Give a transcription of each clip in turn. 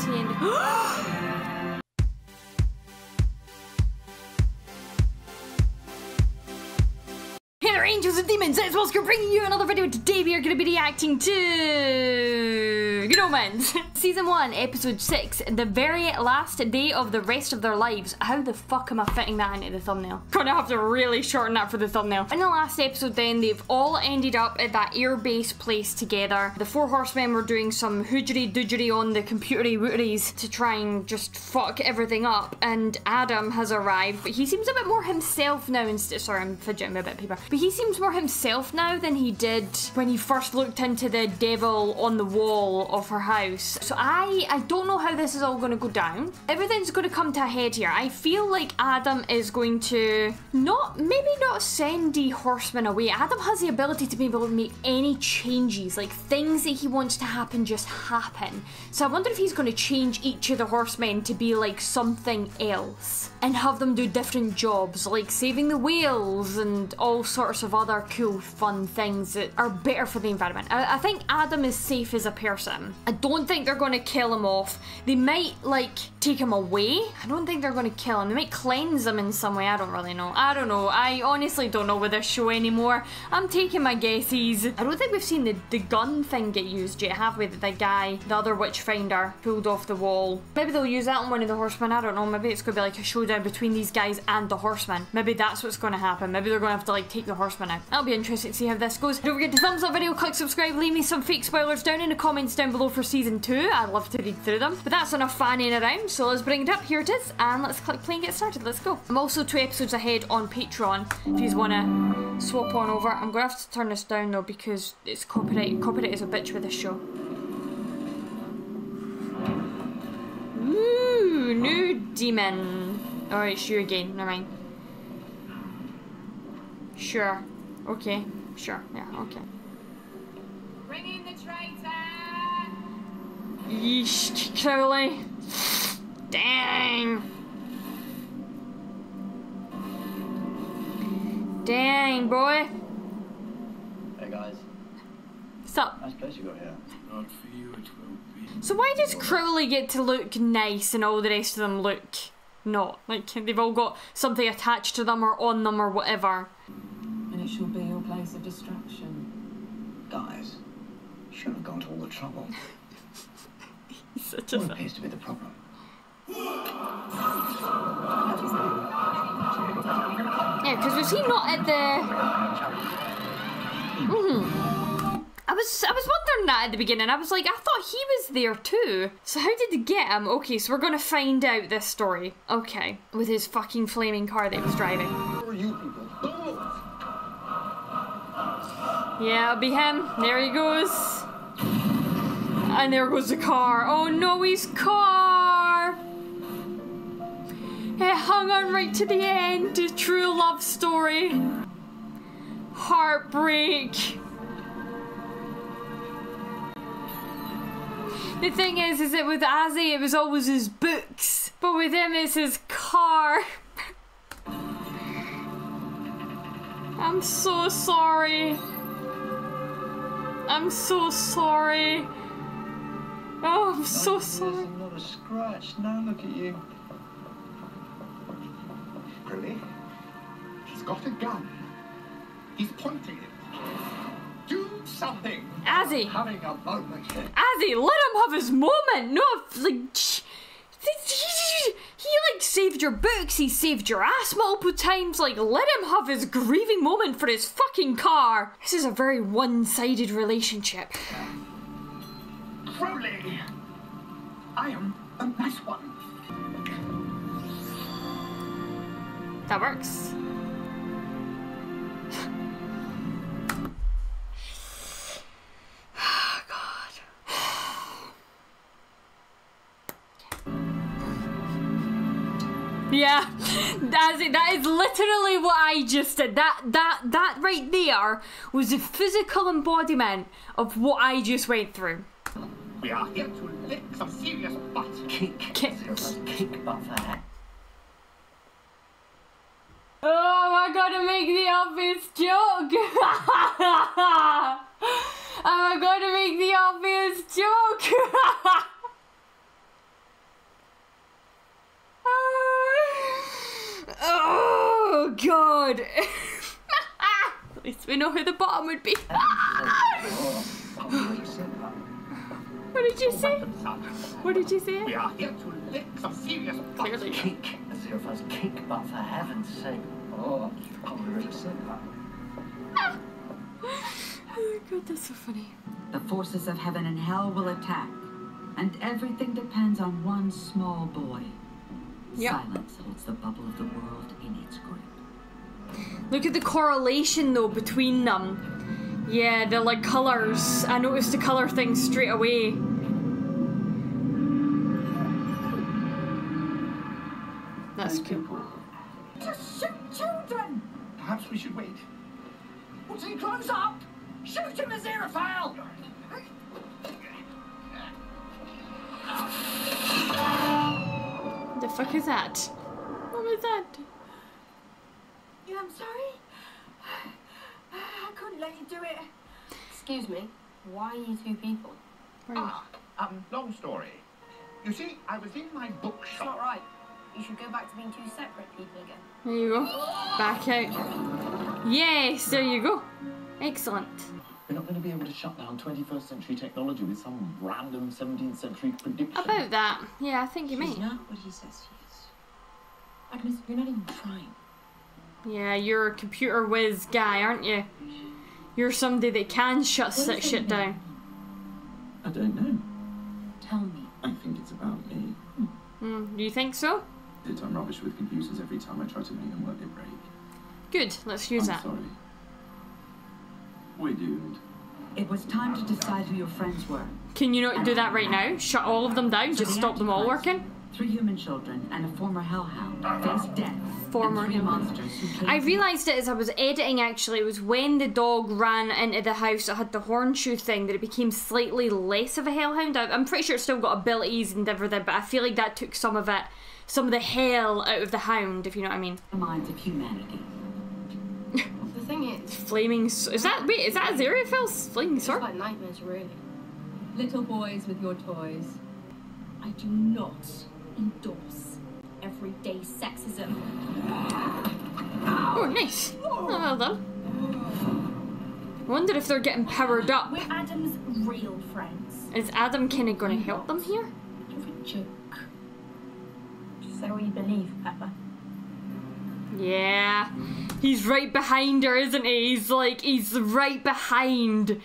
to the end. Hey there, angels and demons, it's Oscar bringing you another video. Today we are going to be reacting to Omens. Season 1, episode 6, the very last day of the rest of their lives. How the fuck am I fitting that into the thumbnail? Gonna have to really shorten that for the thumbnail. In the last episode then, they've all ended up at that airbase place together. The 4 horsemen were doing some hoogery-doogery on the computery wooteries to try and just fuck everything up, and Adam has arrived, but he seems a bit more himself now instead. Sorry, I'm fidgeting a bit, people. But he seems more himself now than he did when he first looked into the devil on the wall of her house. So I don't know how this is all going to go down. Everything's going to come to a head here. I feel like Adam is going to maybe not send the horsemen away. Adam has the ability to be able to make any changes, like things that he wants to happen just happen. So I wonder if he's going to change each of the horsemen to be like something else and have them do different jobs, like saving the whales and all sorts of other cool fun things that are better for the environment. I think Adam is safe as a person. I don't think they're going to kill him off. They might like take him away. I don't think they're going to kill him. They might cleanse him in some way. I don't really know. I don't know. I honestly don't know with this show anymore. I'm taking my guesses. I don't think we've seen the gun thing get used yet, have we? That the guy, the other witchfinder, pulled off the wall. Maybe they'll use that on one of the horsemen. I don't know. Maybe it's going to be like a showdown between these guys and the horsemen. Maybe that's what's going to happen. Maybe they're going to have to like take the horsemen out. That'll be interesting to see how this goes. Don't forget to thumbs up video, click subscribe, leave me some fake spoilers down in the comments down below for season 2. I'd love to read through them. But that's enough fanning around, so let's bring it up. Here it is, and let's click play and get started. Let's go. I'm also 2 episodes ahead on Patreon if you want to swap on over. I'm going to have to turn this down though because it's copyright. Copyright is a bitch with this show. Ooh, new demon. Oh, it's you again. Never mind. Sure. Okay. Sure. Yeah. Okay. Bring in the traitor! Yeesh, Crowley. Dang. Dang, boy. Hey guys. What's up? Nice place you got here. Not for you, it will be. So why does Crowley get to look nice and all the rest of them look not? Like, they've all got something attached to them or on them or whatever. And it shall be your place of distraction. Guys, you shouldn't have gone to all the trouble. He's such a What appears to be the problem? Yeah, because was he not at the... I was wondering that at the beginning. I was like, I thought he was there too. So how did they get him? Okay, so we're gonna find out this story. Okay, with his fucking flaming car that he was driving. Who are you people? Yeah, it'll be him. There he goes. And there goes the car. Oh no, his car! It hung on right to the end. A true love story. Heartbreak. The thing is that with Azzy, it was always his books. But with him, it's his car. I'm so sorry. I'm so sorry. Oh, I'm so sorry. There's not a scratch. Now look at you. Really? He's got a gun. He's pointing it. Do something. Azzy. Having a moment here. Azzy, let him have his moment. No, like... He like saved your books, he saved your ass multiple times, like let him have his grieving moment for his fucking car. This is a very one-sided relationship. Crowley! I am a nice one. That works. Yeah, that's it. That is literally what I just did. That right there was the physical embodiment of what I just went through. We are here to lick some serious butt. Kick. Kick. Kick butt for that. Oh, I gotta make the obvious joke. Oh, I gotta make the obvious joke. god! At least we know who the bottom would be. What did you say? What did you say? We are here to lick some serious butt. Clearly. Kick, as if I was kick butt for heaven's sake. Oh, probably really said that. Oh my god, that's so funny. The forces of heaven and hell will attack, and everything depends on one small boy. Yep. Silence holds the bubble of the world in its grip. Look at the correlation though between them. Yeah, the like colours. I noticed the colour thing straight away. That's cool. Just shoot children! Perhaps we should wait. What's he close up? Shoot him, Aziraphale! The fuck is that? What was that? Yeah, I'm sorry. I couldn't let you do it. Excuse me, why are you two people? Long story. You see, I was in my It's bookshop. not right. You should go back to being two separate people again. There you go. Back out. Yes, there you go. Excellent. We're not going to be able to shut down 21st century technology with some random 17th century prediction. About that. Yeah, I think you She's may. not what he says she is. Agnes, you're not even trying. Yeah, you're a computer whiz guy, aren't you? You're somebody that can shut What is shit it down. I don't know. Tell me. I think it's about me. Do you think so? I'm rubbish with computers. Every time I try to make them work, they break. Good, let's use I'm that. sorry. We're doomed. It was time to decide who your friends were. Can you not do that right now? Shut all of them down? So Just the stop them all Antichrist, working? 3 human children and a former hellhound faced death. Former and 3 hellhound. monsters who came I to- realised it as I was editing actually, it was when the dog ran into the house that had the hornshoe thing that it became slightly less of a hellhound. I'm pretty sure it's still got abilities and everything, but I feel like that took some of the hell out of the hound, if you know what I mean. the minds of humanity. The thing is, Flaming is that Aziraphale's flaming it's sword? like nightmares, really. Little boys with your toys. I do not endorse everyday sexism. Oh, nice. Oh, well done. I wonder if they're getting powered up. We're Adam's real friends. Is Adam kind of going to help them here? You're a joke. Just say what you believe, Pepper. Yeah. He's right behind her, isn't he? He's right behind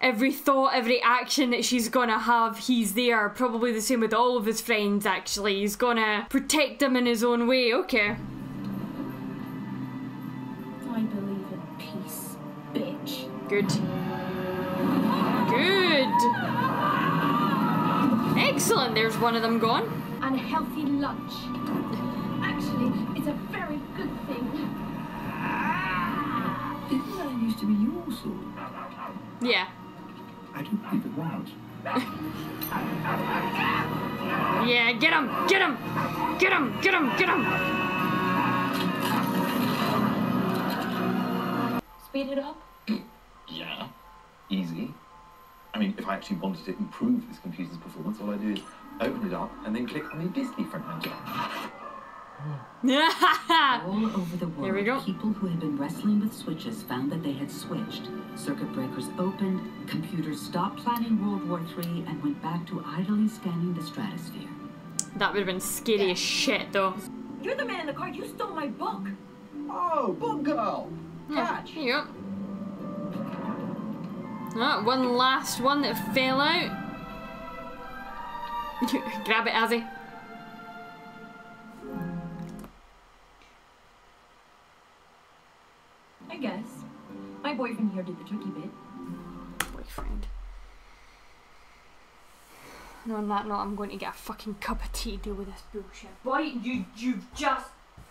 every thought, every action that she's gonna have. He's there. Probably the same with all of his friends, actually. He's gonna protect them in his own way. Okay. I believe in peace, bitch. Good. Good. Excellent. There's one of them gone. And a healthy lunch. Actually, it's a very good thing. Isn't that used to be your sword? Yeah. I don't believe it was. Yeah, get him! Get him! Get him! Get him! Get him! Speed it up. Yeah. Easy. I mean, if I actually wanted to improve this computer's performance, all I do is open it up and then click on the Disney fragment. All over the world, Here we go. people who had been wrestling with switches found that they had switched. Circuit breakers opened, computers stopped planning World War III, and went back to idly scanning the stratosphere. That would have been scary as shit, though. You're the man in the car. You stole my book. Oh, book girl! Catch! Here you go. Oh, one last one that fell out. Grab it, Azzy. I guess. My boyfriend here did the tricky bit. Boyfriend. And on that note, I'm going to get a fucking cup of tea to deal with this bullshit. Boy, you've just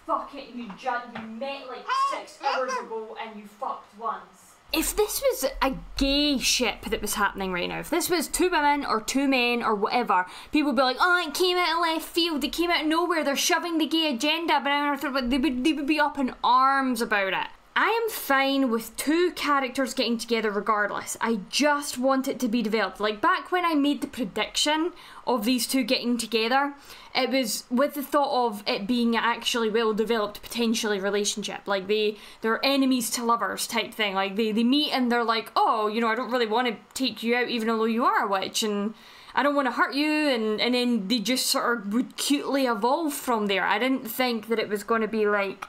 fuck it. You met like 6 hours ago and you fucked once. If this was a gay ship that was happening right now, if this was 2 women or 2 men or whatever, people would be like, oh, it came out of left field, it came out of nowhere, they're shoving the gay agenda, but they would be up in arms about it. I am fine with two characters getting together regardless. I just want it to be developed. Like back when I made the prediction of these two getting together, it was with the thought of it being actually well-developed, potentially relationship. Like they're enemies to lovers type thing. Like they meet and they're like, oh, you know, I don't really want to take you out even though you are a witch, and I don't want to hurt you, and then they just sort of would cutely evolve from there. I didn't think that it was going to be like,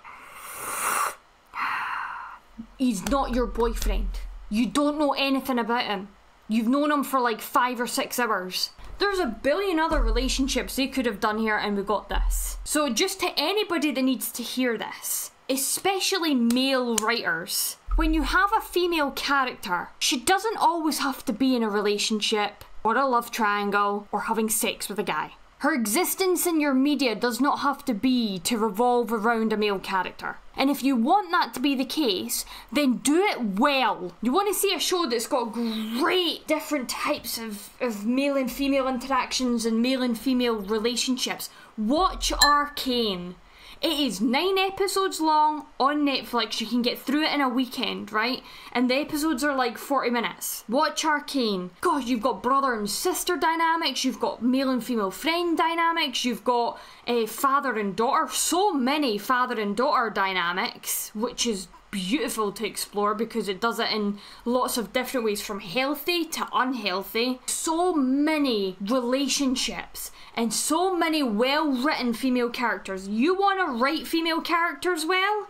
he's not your boyfriend. You don't know anything about him. You've known him for like 5 or 6 hours. There's a billion other relationships they could have done here, and we got this. So just to anybody that needs to hear this, especially male writers, when you have a female character, she doesn't always have to be in a relationship or a love triangle or having sex with a guy. Her existence in your media does not have to be to revolve around a male character. And if you want that to be the case, then do it well. You want to see a show that's got great different types of male and female interactions and male and female relationships. Watch Arcane. It is 9 episodes long on Netflix. You can get through it in a weekend, right? And the episodes are like 40 minutes. Watch Arcane. God, you've got brother and sister dynamics. You've got male and female friend dynamics. You've got father and daughter. So many father and daughter dynamics, which is beautiful to explore because it does it in lots of different ways, from healthy to unhealthy. So many relationships and so many well-written female characters. You want to write female characters well?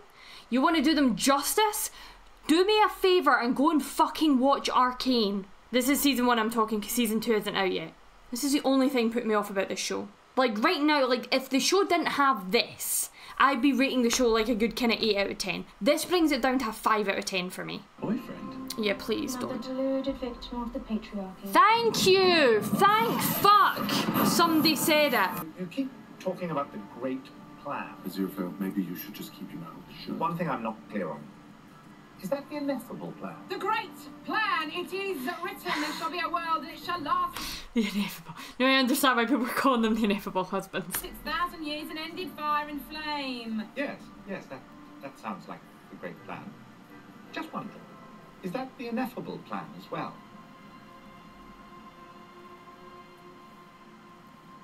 You want to do them justice? Do me a favour and go and fucking watch Arcane. This is season 1 I'm talking, because season 2 isn't out yet. This is the only thing putting me off about this show. Like right now, like if the show didn't have this, I'd be rating the show like a good kind of 8 out of 10. This brings it down to a 5 out of 10 for me. Boyfriend? Yeah, please Another don't. deluded victim of the patriarchy. Thank you! Thank fuck! Somebody said it. You keep talking about the great plan. Aziraphale, maybe you should just keep your mouth shut. One thing I'm not clear on. Is that the ineffable plan? The great plan, it is written, there shall be a world and it shall last The ineffable. Now I understand why people are calling them the ineffable husbands. 6,000 years and ended fire and flame. Yes, that sounds like the great plan. Just wondering, is that the ineffable plan as well?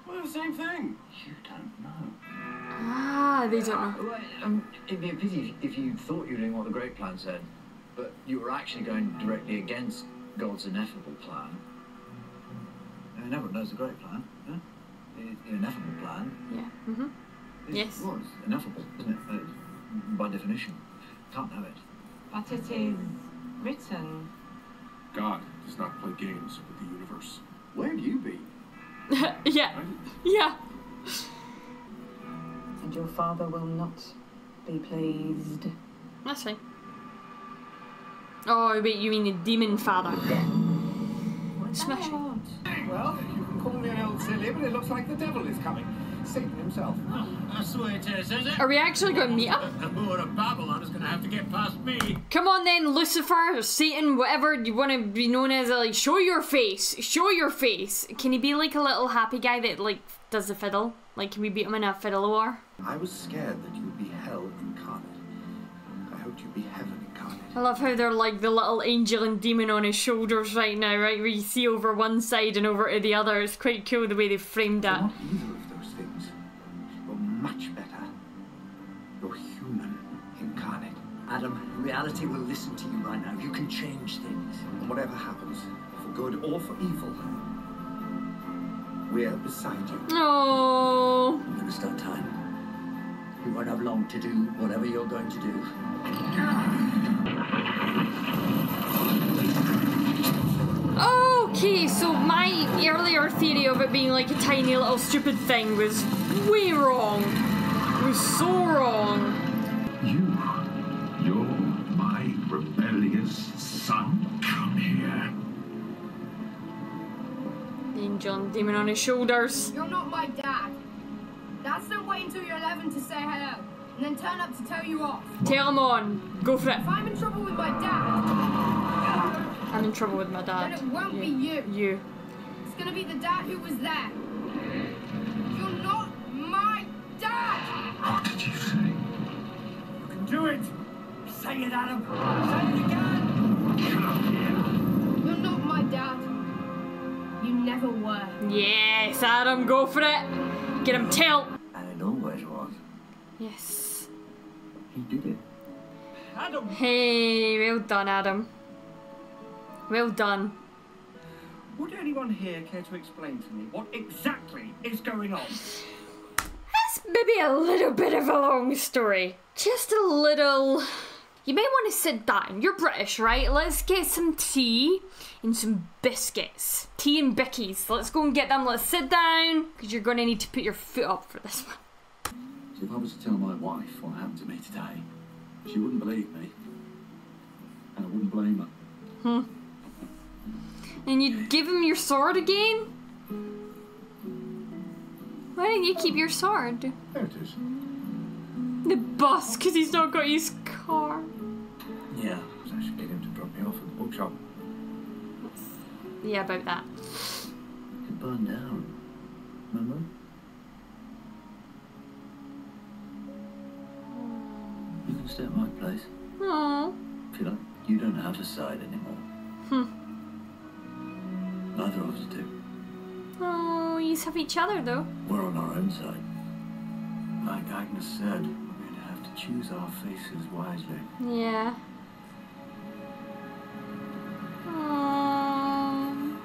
Well, the same thing. You don't know. Ah, they don't know. Well, it'd be a pity if you thought you were doing what the Great Plan said, but you were actually going directly against God's ineffable plan. I mean, everyone knows the Great Plan, yeah? The ineffable plan. Yeah. Mm-hmm. Yes. Well, it's ineffable, isn't it? By definition. Can't have it. But it is written. God does not play games with the universe. Where'd you be? Yeah. Yeah. And your father will not be pleased. That's fine. Oh, wait, you mean the demon father? Smash it. Well, you can call me an old silly, but it looks like the devil is coming. Satan himself. That's the way it is it? Are we actually going to meet up? Who of Babylon is going to have to get past me? Come on then, Lucifer, or Satan, whatever you want to be known as, like, show your face. Show your face. Can he be like a little happy guy that, like, does the fiddle? Like, can we beat him in a fiddle war? I was scared that you would be hell incarnate. I hoped you'd be heaven incarnate. I love how they're like the little angel and demon on his shoulders right now, right? Where you see over one side and over to the other. It's quite cool the way they've framed that. You're not either of those things. You're much better. You're human incarnate. Adam, reality will listen to you right now. You can change things. And whatever happens, for good or for evil, we're beside you. Oh. You're going to start time. You won't have long to do whatever you're going to do. Okay, so my earlier theory of it being like a tiny little stupid thing was way wrong. It was so wrong. You're my rebellious son. Come here. The angel and demon on his shoulders. You're not my dad. Dads don't wait until you're 11 to say hello, and then turn up to tell you off. Tell him on. Go for it. If I'm in trouble with my dad, I'm in trouble with my dad. then it won't be you. You. It's gonna be the dad who was there. You're not my dad! What did you say? You can do it! Say Say it, Adam. Say it again. Come on, here. You're not my dad. You never were. Yes, Adam, go for it. Get him tail. And it always was. Yes. He did it. Adam. Hey, well done, Adam. Well done. Would anyone here care to explain to me what exactly is going on? That's maybe a little bit of a long story. Just a little. You may want to sit down. You're British, right? Let's get some tea and some biscuits. Tea and bickies. Let's go and get them. Let's sit down, because you're going to need to put your foot up for this one. So if I was to tell my wife what happened to me today, she wouldn't believe me. And I wouldn't blame her. And you'd give him your sword again? Why didn't you keep your sword? There it is. The bus, because he's not got his car. Yeah, so I should get him to drop me off at the bookshop. Yeah, about that. It burned down. Remember? You can stay at my place. Aww. If you like. You don't have a side anymore. Neither of us do. Oh, you have each other though. We're on our own side. Like Agnes said, we're going to have to choose our faces wisely. Yeah. Aww.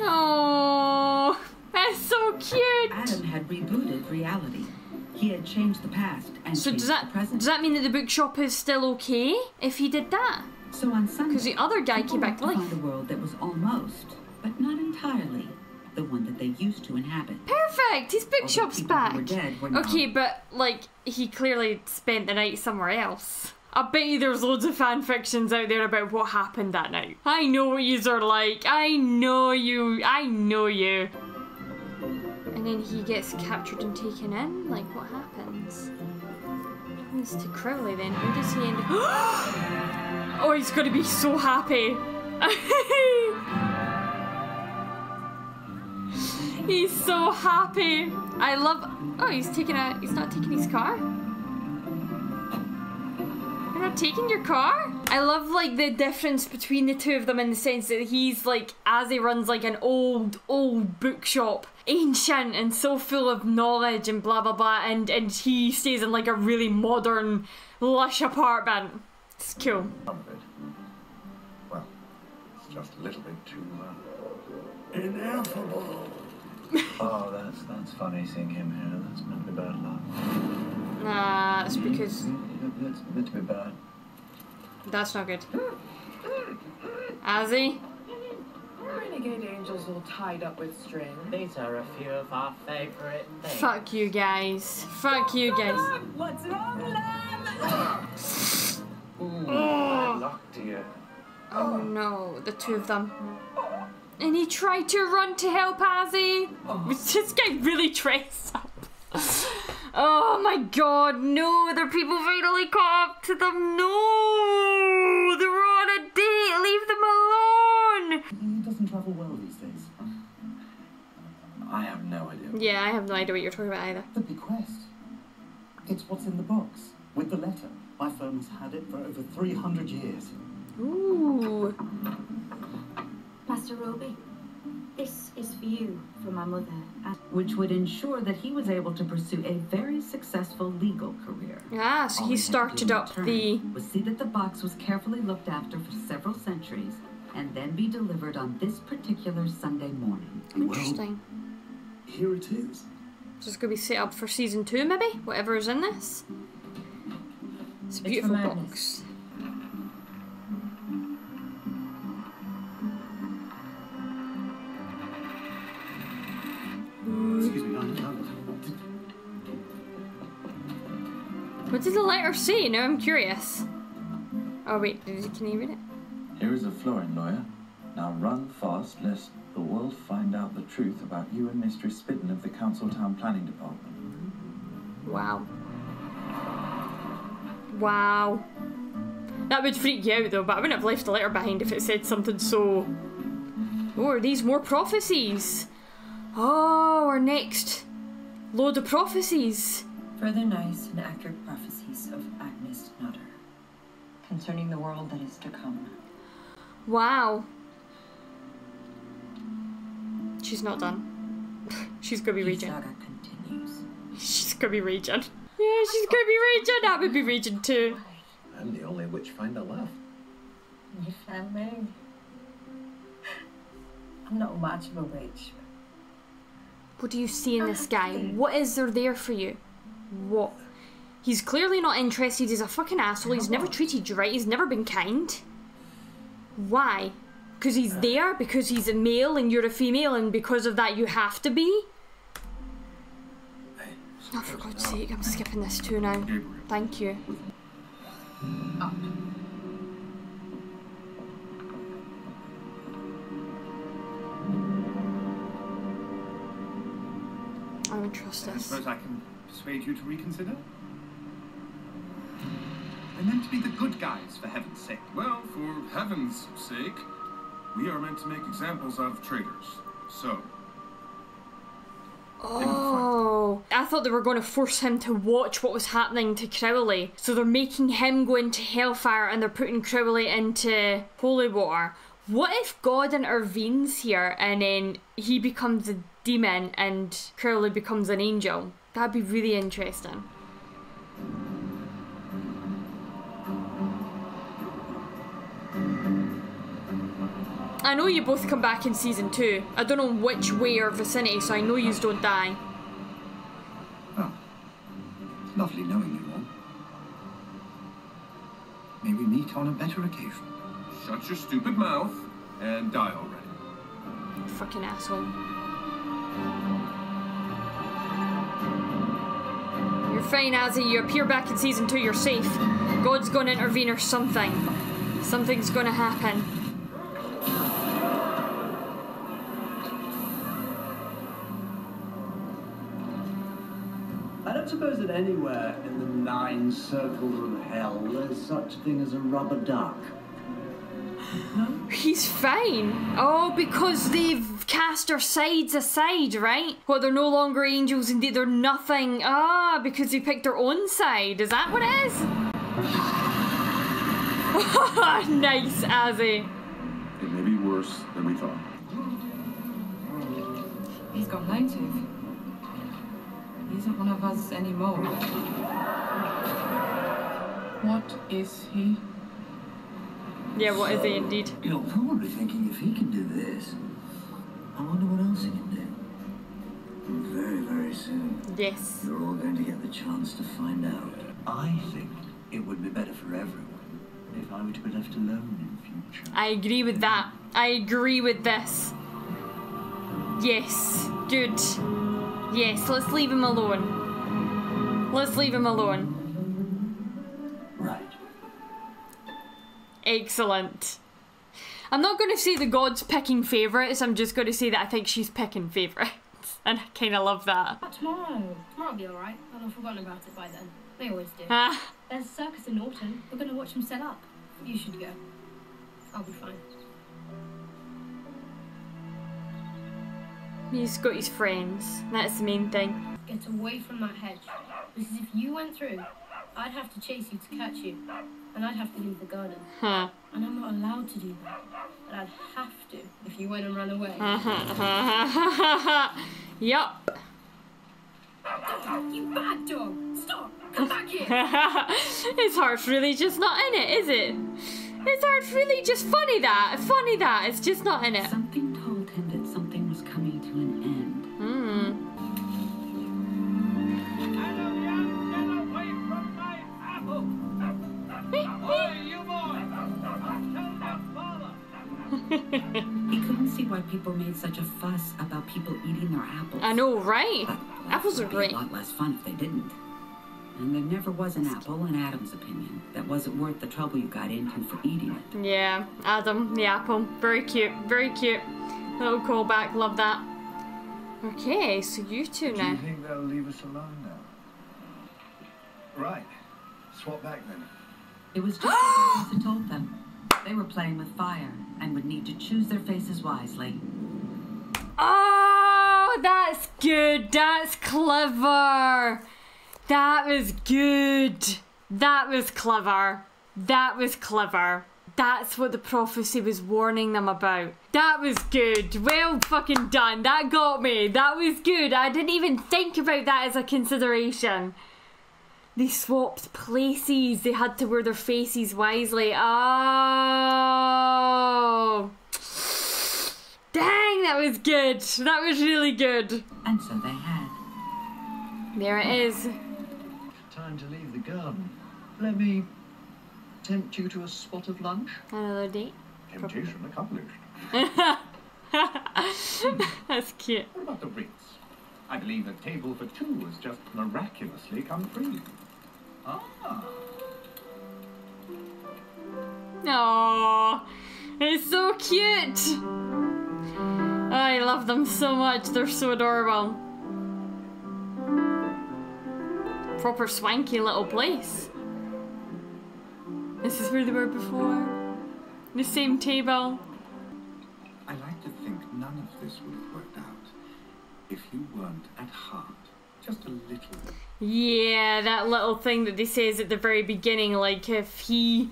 Oh, that's so cute. Adam had rebooted reality. He had changed the past and So changed the present. does that mean that the bookshop is still okay if he did that? So on Sunday, Because the other guy people came back to looked life. find a world that was almost, but not entirely, the one that they used to inhabit. Perfect! His bookshop's people who back. were dead were now- Okay, but like he clearly spent the night somewhere else. I bet you there's loads of fan fictions out there about what happened that night. I know what yous are like. I know you. I know you. And then he gets captured and taken in? Like, what happens? What happens to Crowley then? Who does he end up... Oh, he's gonna be so happy. He's so happy. I love... Oh, he's not taking his car? You're not taking your car? I love like the difference between the two of them in the sense that he's like, as he runs like an old bookshop, ancient and so full of knowledge and blah blah blah, and he stays in like a really modern, lush apartment. It's cool. Some of it. Well, it's just a little bit too Ineffable. Oh, that's funny seeing him here. That's meant to be bad luck. Nah, it's because That's meant to be bad. that's not good. Azzy? Renegade angels all tied up with string. These are a few of our favourite things. Fuck you guys. Fuck you guys. What's wrong, lamb? bad luck, dear. Oh no, the two of them. And he tried to run to help Azzy. This guy really dressed up. Oh my god, no, their people finally caught up to them. No, they were on a date. Leave them alone. He doesn't travel well these days. I have no idea. Yeah, I have no idea what you're talking about either. The bequest. It's what's in the box, with the letter. My firm has had it for over 300 years. Ooh. Master Roby, this is for you from my mother. Which would ensure that he was able to pursue a very successful legal career. Ah, so he started up the... Was see that the box was carefully looked after for several centuries, and then be delivered on this particular Sunday morning. Interesting. Here it is. So it's going to be set up for season 2 maybe? Whatever is in this. It's a beautiful box. Excuse me, What did the letter say? Now I'm curious. Oh wait, can you read it? Here is a florin lawyer. Now run fast, lest the world find out the truth about you and Mistress Spitten of the Council Town Planning Department. Wow. Wow. That would freak you out though, but I wouldn't have left the letter behind if it said something so... Oh, are these more prophecies? Oh, our next load of prophecies. Further nice and accurate prophecies of Agnes Nutter concerning the world that is to come. Wow. She's not done. She's gonna be raging. Saga continues. She's gonna be raging. Yeah, she's gonna be raging. I would be raging too. I'm the only witch finder left. You found me. I'm not much of a witch. What do you see in this guy? What is there for you? What? He's clearly not interested. He's a fucking asshole. He's never treated you right. He's never been kind. Why? Because he's there? Because he's a male and you're a female and because of that you have to be? Oh, for God's sake, I'm skipping this too now. Thank you. Up. I don't trust I this. suppose I can persuade you to reconsider? They're meant to be the good guys, for heaven's sake. Well, for heaven's sake, we are meant to make examples of traitors. So... Oh, I thought they were going to force him to watch what was happening to Crowley. So they're making him go into hellfire and they're putting Crowley into holy water. What if God intervenes here and then he becomes a demon and Crowley becomes an angel? That'd be really interesting. I know you both come back in season 2. I don't know which way or vicinity, so I know yous don't die. Oh, it's lovely knowing you all. May we meet on a better occasion. Shut your stupid mouth and die already. Fucking asshole. You're fine, Azzy. You appear back in season 2. You're safe. God's gonna intervene or something. Something's gonna happen. I don't suppose that anywhere in the 9 circles of hell there's such a thing as a rubber duck. He's fine. Oh, because they've cast our sides aside, right? Well, they're no longer angels, indeed, they're nothing. Ah, because they picked their own side. Is that what it is? Nice, Azzy. It may be worse than we thought. He's got motive. He isn't one of us anymore. What is he? Yeah, what is he indeed? You're probably thinking if he can do this, I wonder what else he can do. And very, very soon, yes, you're all going to get the chance to find out. I think it would be better for everyone if I were to be left alone in future. I agree with that. I agree with this. Yes, good. Yes, let's leave him alone. Let's leave him alone. Right. Excellent. I'm not going to say the god's picking favourites, I'm just going to say that I think she's picking favourites. And I kind of love that. Tomorrow will be alright. I'll have forgotten about it by then. They always do. There's a circus in Norton. We're going to watch them set up. You should go. I'll be fine. He's got his friends. That's the main thing. Get away from that hedge. Because if you went through, I'd have to chase you to catch you. And I'd have to leave the garden. Huh. And I'm not allowed to do that. But I'd have to if you went and ran away. Yup. You bad dog! Stop! Come back here! His heart's really just not in it, is it? His heart's really just funny that. It's just not in it. Something told him that something was coming to an end. He couldn't see why people made such a fuss about people eating their apples. I know, right? Apples are great. A lot less fun if they didn't. And there never was an apple, in Adam's opinion, that wasn't worth the trouble you got into for eating it. Yeah, Adam, the apple. Very cute, very cute. Little callback, love that. Okay, so you two now. Do you think they'll leave us alone now? Right. Swap back then. It was just what Lisa told them. They were playing with fire and would need to choose their faces wisely. Oh, that's good. That's clever. That was good. That was clever. That was clever. That's what the prophecy was warning them about. That was good. Well fucking done. That got me. That was good. I didn't even think about that as a consideration. They swapped places. They had to wear their faces wisely. Oh. Dang, that was good. That was really good. And so they had. There it is. Time to leave the garden. Let me tempt you to a spot of lunch. Another date. Temptation accomplished. That's cute. What about the Ritz? I believe the table for two has just miraculously come free. Ah. Aww. It's so cute. I love them so much. They're so adorable. Proper swanky little place. This is where they were before. The same table. I like to think none of this would have worked out if you weren't at heart just a little. Yeah, that little thing that they says at the very beginning, like if he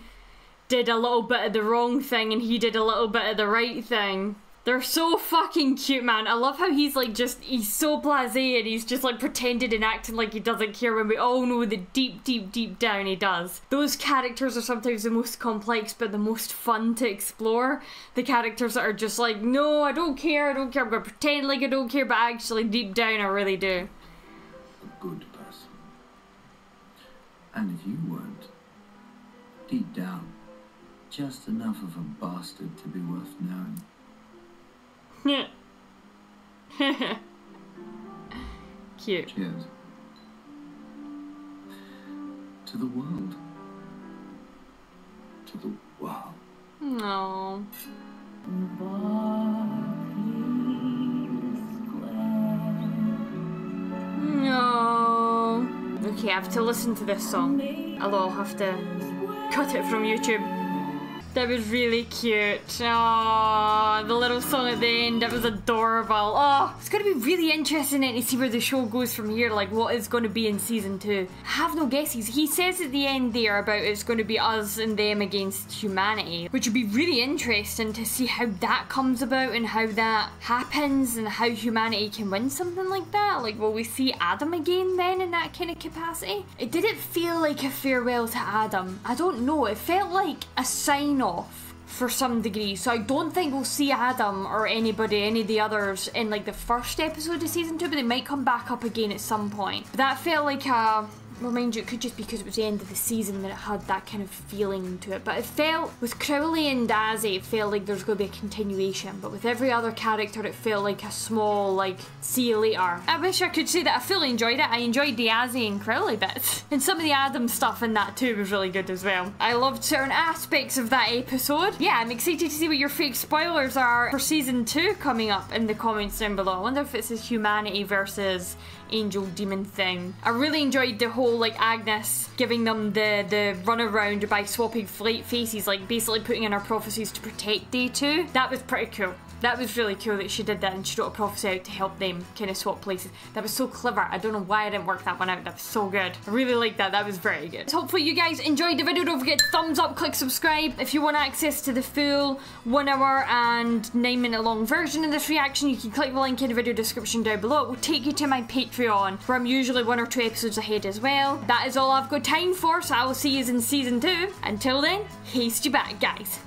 did a little bit of the wrong thing and he did a little bit of the right thing. They're so fucking cute, man. I love how he's like he's so blasé and he's just like pretending and acting like he doesn't care when we all know that deep, deep, deep down he does. Those characters are sometimes the most complex but the most fun to explore. The characters that are just like, no, I don't care, I'm gonna pretend like I don't care, but actually deep down I really do. A good person. And if you weren't, deep down, just enough of a bastard to be worth knowing. Cute. Cheers. To the world. To the world. No. No. Okay, I have to listen to this song. Although I'll have to cut it from YouTube. That was really cute. Oh, the little song at the end, that was adorable. Oh, it's going to be really interesting to see where the show goes from here, like what is going to be in season 2. I have no guesses. He says at the end there about it's going to be us and them against humanity, which would be really interesting to see how that comes about and how that happens and how humanity can win something like that. Like, will we see Adam again then in that kind of capacity? It didn't feel like a farewell to Adam. I don't know. It felt like a sign-off for some degree, so I don't think we'll see Adam or any of the others in like the first episode of season 2, but they might come back up again at some point. But that felt like a, well, mind you, it could just be because it was the end of the season that it had that kind of feeling to it, but it felt, with Crowley and Dazzy, it felt like there's going to be a continuation, but with every other character it felt like a small, like, see you later. I wish I could say that I fully enjoyed it. I enjoyed the Dazzy and Crowley bits, and some of the Adam stuff in that too was really good as well. I loved certain aspects of that episode. Yeah, I'm excited to see what your fake spoilers are for season 2 coming up in the comments down below. I wonder if it's this humanity versus angel demon thing. I really enjoyed the whole like Agnes giving them the runaround by swapping faces, like basically putting in her prophecies to protect Day 2. That was pretty cool. That was really cool that she did that and she wrote a prophecy out to help them kind of swap places. That was so clever. I don't know why I didn't work that one out. That was so good. I really liked that. That was very good. So hopefully you guys enjoyed the video. Don't forget to thumbs up, click subscribe. If you want access to the full 1 hour and 9-minute long version of this reaction, you can click the link in the video description down below. It will take you to my Patreon, where I'm usually 1 or 2 episodes ahead as well. That is all I've got time for, so I will see you in season 2. Until then, haste you back, guys.